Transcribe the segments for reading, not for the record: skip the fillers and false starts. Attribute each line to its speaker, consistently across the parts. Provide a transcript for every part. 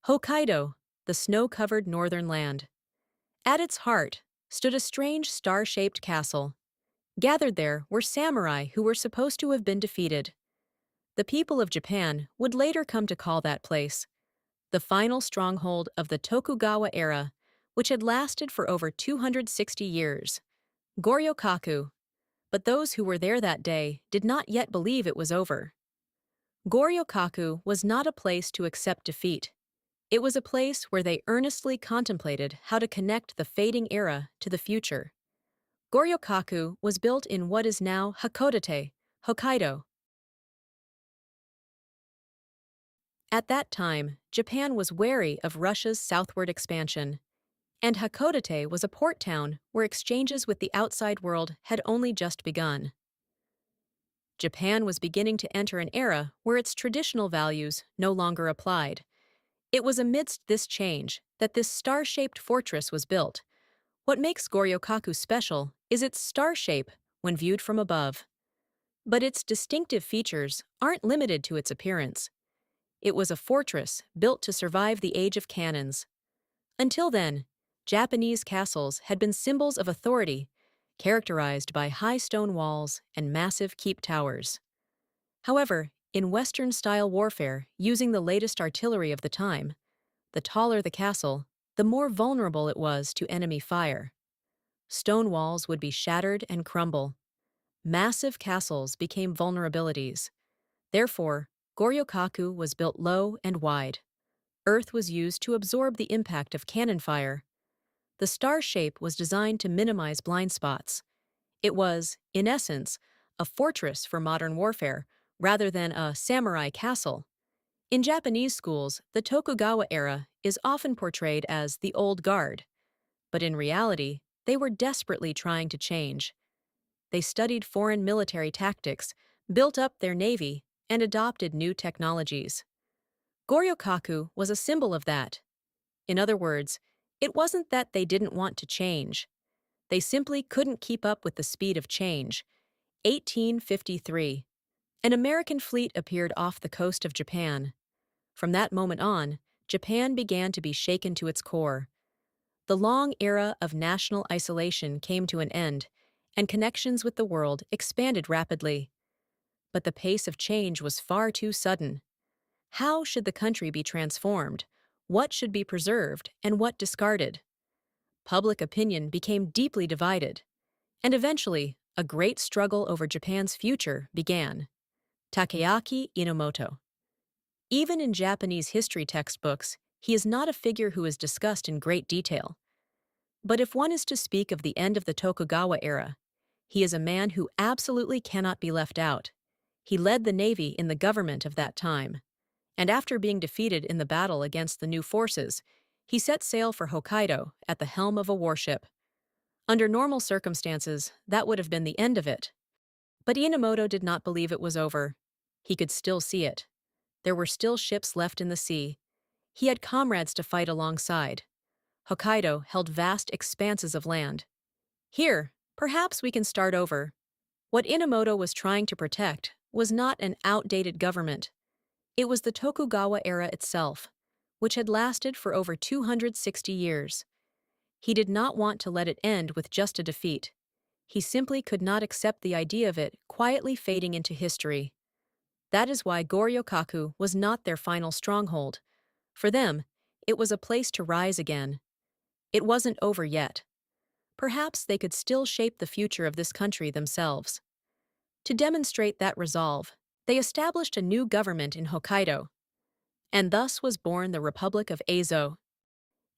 Speaker 1: Hokkaido, the snow-covered northern land. At its heart stood a strange star-shaped castle. Gathered there were samurai who were supposed to have been defeated. The people of Japan would later come to call that place the final stronghold of the Tokugawa era, which had lasted for over 260 years. Goryokaku. But those who were there that day did not yet believe it was over. Goryokaku was not a place to accept defeat. It was a place where they earnestly contemplated how to connect the fading era to the future. Goryokaku was built in what is now Hakodate, Hokkaido. At that time, Japan was wary of Russia's southward expansion, and Hakodate was a port town where exchanges with the outside world had only just begun. Japan was beginning to enter an era where its traditional values no longer applied. It was amidst this change that this star-shaped fortress was built. What makes Goryokaku special is its star shape when viewed from above. But its distinctive features aren't limited to its appearance. It was a fortress built to survive the age of cannons. Until then, Japanese castles had been symbols of authority, characterized by high stone walls and massive keep towers. However, in Western-style warfare using the latest artillery of the time, the taller the castle, the more vulnerable it was to enemy fire. Stone walls would be shattered and crumble. Massive castles became vulnerabilities. Therefore, Goryokaku was built low and wide. Earth was used to absorb the impact of cannon fire. The star shape was designed to minimize blind spots. It was, in essence, a fortress for modern warfare, rather than a samurai castle. In Japanese schools, the Tokugawa era is often portrayed as the old guard. But in reality, they were desperately trying to change. They studied foreign military tactics, built up their navy, and adopted new technologies. Goryokaku was a symbol of that. In other words, it wasn't that they didn't want to change. They simply couldn't keep up with the speed of change. 1853. An American fleet appeared off the coast of Japan. From that moment on, Japan began to be shaken to its core. The long era of national isolation came to an end, and connections with the world expanded rapidly. But the pace of change was far too sudden. How should the country be transformed? What should be preserved and what discarded? Public opinion became deeply divided, and eventually, a great struggle over Japan's future began. Takeaki Inomoto. Even in Japanese history textbooks, he is not a figure who is discussed in great detail. But if one is to speak of the end of the Tokugawa era, he is a man who absolutely cannot be left out. He led the navy in the government of that time, and after being defeated in the battle against the new forces, he set sail for Hokkaido at the helm of a warship. Under normal circumstances, that would have been the end of it. But Inomoto did not believe it was over. He could still see it. There were still ships left in the sea. He had comrades to fight alongside. Hokkaido held vast expanses of land. Here, perhaps we can start over. What Inomoto was trying to protect was not an outdated government. It was the Tokugawa era itself, which had lasted for over 260 years. He did not want to let it end with just a defeat. He simply could not accept the idea of it quietly fading into history. That is why Goryokaku was not their final stronghold. For them, it was a place to rise again. It wasn't over yet. Perhaps they could still shape the future of this country themselves. To demonstrate that resolve, they established a new government in Hokkaido. And thus was born the Republic of Ezo.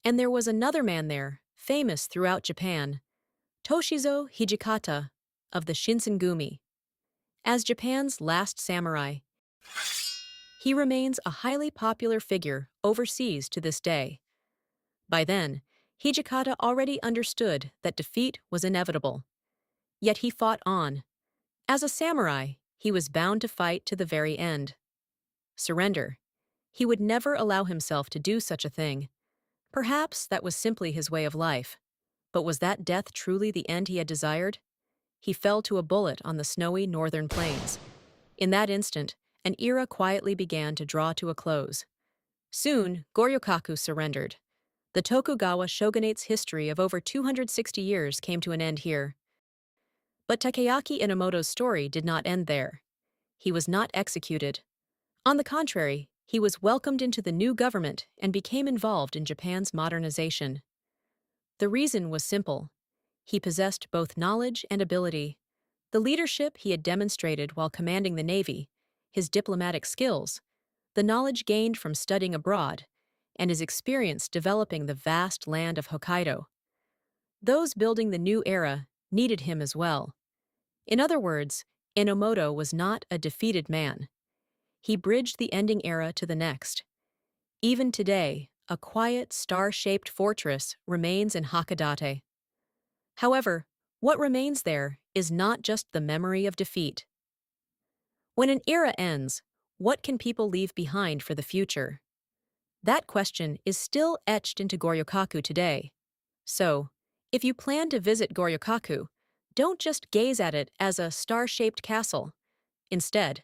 Speaker 1: And there was another man there, famous throughout Japan, Toshizo Hijikata of the Shinsengumi. As Japan's last samurai, he remains a highly popular figure overseas to this day. By then, Hijikata already understood that defeat was inevitable. Yet he fought on. As a samurai, he was bound to fight to the very end. Surrender. He would never allow himself to do such a thing. Perhaps that was simply his way of life. But was that death truly the end he had desired? He fell to a bullet on the snowy northern plains. In that instant, an era quietly began to draw to a close. Soon, Goryokaku surrendered. The Tokugawa shogunate's history of over 260 years came to an end here. But Takeaki Inamoto's story did not end there. He was not executed. On the contrary, he was welcomed into the new government and became involved in Japan's modernization. The reason was simple. He possessed both knowledge and ability. The leadership he had demonstrated while commanding the navy, his diplomatic skills, the knowledge gained from studying abroad, and his experience developing the vast land of Hokkaido. Those building the new era needed him as well. In other words, Enomoto was not a defeated man. He bridged the ending era to the next. Even today, a quiet, star-shaped fortress remains in Hakodate. However, what remains there is not just the memory of defeat. When an era ends, what can people leave behind for the future? That question is still etched into Goryokaku today. So, if you plan to visit Goryokaku, don't just gaze at it as a star-shaped castle. Instead,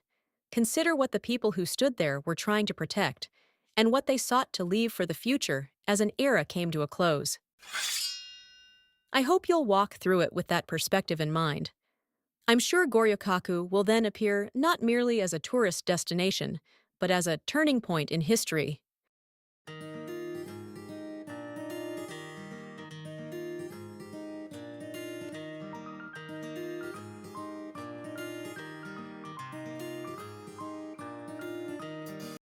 Speaker 1: consider what the people who stood there were trying to protect and what they sought to leave for the future as an era came to a close. I hope you'll walk through it with that perspective in mind. I'm sure Goryokaku will then appear not merely as a tourist destination, but as a turning point in history.